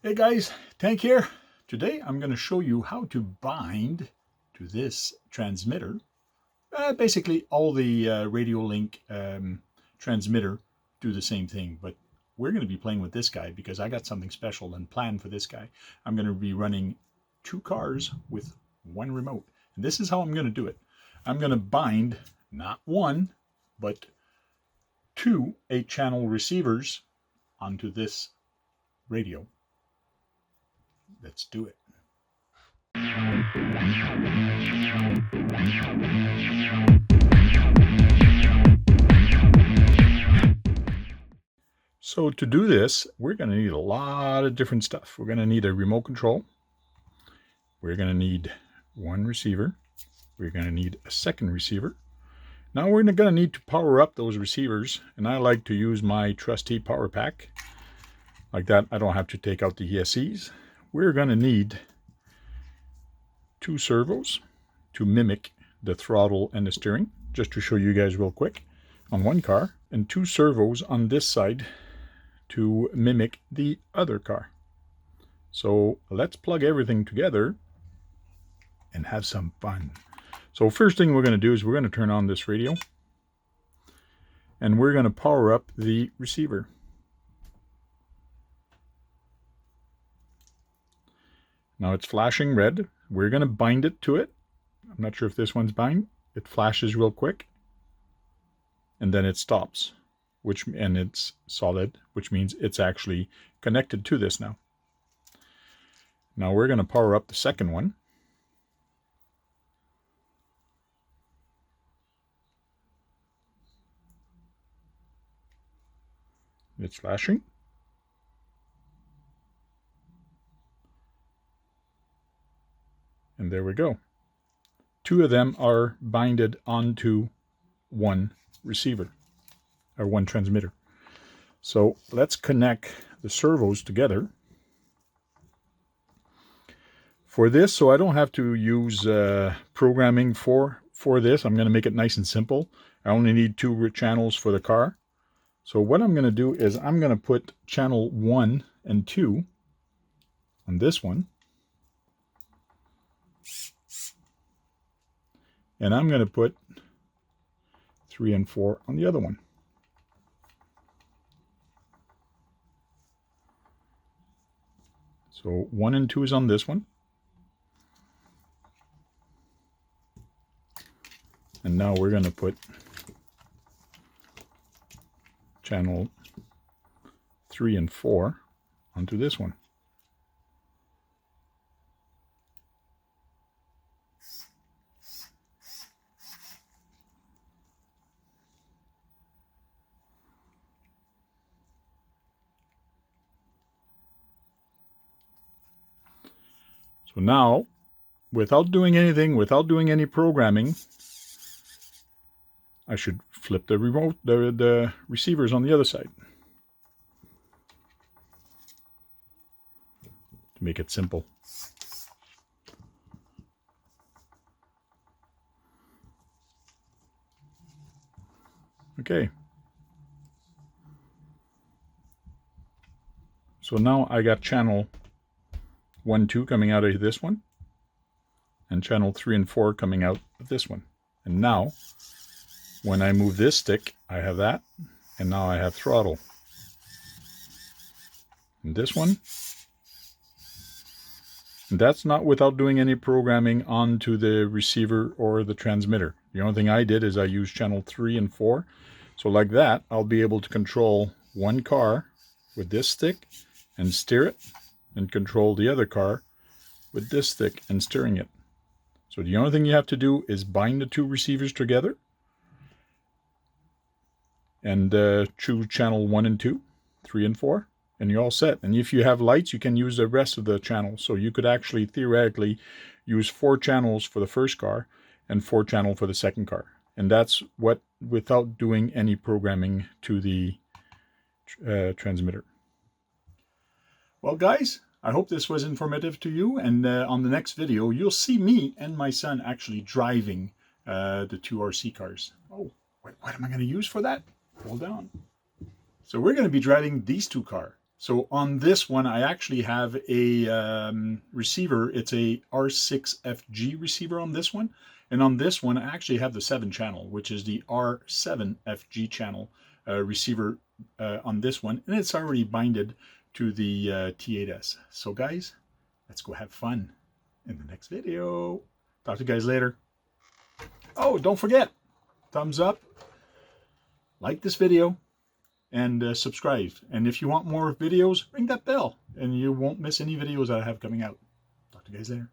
Hey guys, Tank here. Today I'm going to show you how to bind to this transmitter. Basically all the radio link transmitter do the same thing, but we're going to be playing with this guy because I got something special and planned for this guy. I'm going to be running 2 cars with 1 remote. And this is how I'm going to do it. I'm going to bind not 1, but 2 8-channel receivers onto this radio. Let's do it. So to do this, we're going to need a lot of different stuff. We're going to need a remote control. We're going to need 1 receiver. We're going to need a 2nd receiver. Now we're going to need to power up those receivers, and I like to use my trusty power pack. Like that, I don't have to take out the ESCs. We're going to need 2 servos to mimic the throttle and the steering, just to show you guys real quick, on 1 car, and 2 servos on this side to mimic the other car. So let's plug everything together and have some fun. So first thing we're going to do is we're going to turn on this radio, and we're going to power up the receiver. Now it's flashing red. We're going to bind it to it. I'm not sure if this one's bind. It flashes real quick, and then it stops, and it's solid, which means it's actually connected to this now. Now we're going to power up the 2nd one. It's flashing. And there we go. 2 of them are binded onto 1 receiver, or 1 transmitter. So let's connect the servos together. For this, so I don't have to use programming for this, I'm going to make it nice and simple. I only need 2 channels for the car. So what I'm going to do is I'm going to put channel 1 and 2 on this one. And I'm going to put 3 and 4 on the other one. So 1 and 2 is on this one. And now we're going to put channel 3 and 4 onto this one. So now, without doing anything, without doing any programming, I should flip the remote, the receivers on the other side to make it simple. Okay. So now I got channel 1, 2 coming out of this one, and channel 3 and 4 coming out of this one. And now, when I move this stick, I have that, and now I have throttle. And this one, and that's not without doing any programming onto the receiver or the transmitter. The only thing I did is I used channel 3 and 4. So like that, I'll be able to control 1 car with this stick and steer it, and control the other car with this stick and steering it. So the only thing you have to do is bind the 2 receivers together and choose channel 1 and 2, 3 and 4, and you're all set. And if you have lights, you can use the rest of the channels. So you could actually theoretically use 4 channels for the first car and 4 channels for the second car. And that's what, without doing any programming to the transmitter. Well guys, I hope this was informative to you, and on the next video you'll see me and my son actually driving the 2 RC cars. Oh, what am I going to use for that? Hold on. So we're going to be driving these 2 cars. So on this one, I actually have a receiver. It's a R6FG receiver on this one. And on this one, I actually have the 7 channel, which is the R7FG channel receiver on this one. And it's already binded to the T8S. So guys, let's go have fun in the next video. Talk to you guys later. Oh, don't forget, thumbs up, like this video, and subscribe. And if you want more videos, ring that bell and you won't miss any videos that I have coming out. Talk to you guys later.